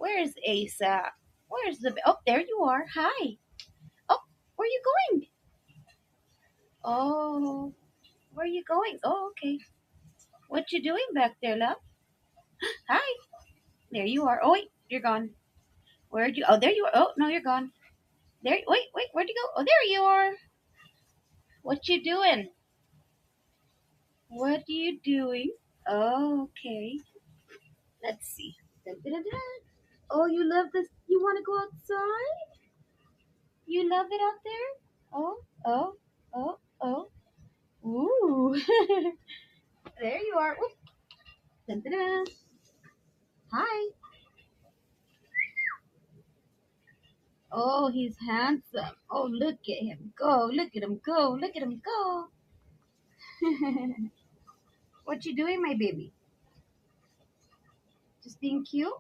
Where's Asa? Where's the? Oh, there you are. Hi. Oh, where are you going? Oh, where are you going? Oh, okay. What you doing back there, love? Hi. There you are. Oh, wait, you're gone. Where'd you? Oh, there you are. Oh, no, you're gone. There. Wait. Where'd you go? Oh, there you are. What you doing? What are you doing? Oh, okay. Let's see. Dun, dun, dun, dun. Oh, you love this? You want to go outside? You love it out there? Oh, oh, oh. Ooh. There you are. Whoop. Dun, dun, dun. Hi. Oh, he's handsome. Oh, look at him go. Look at him go. Look at him go. What you doing, my baby? Just being cute?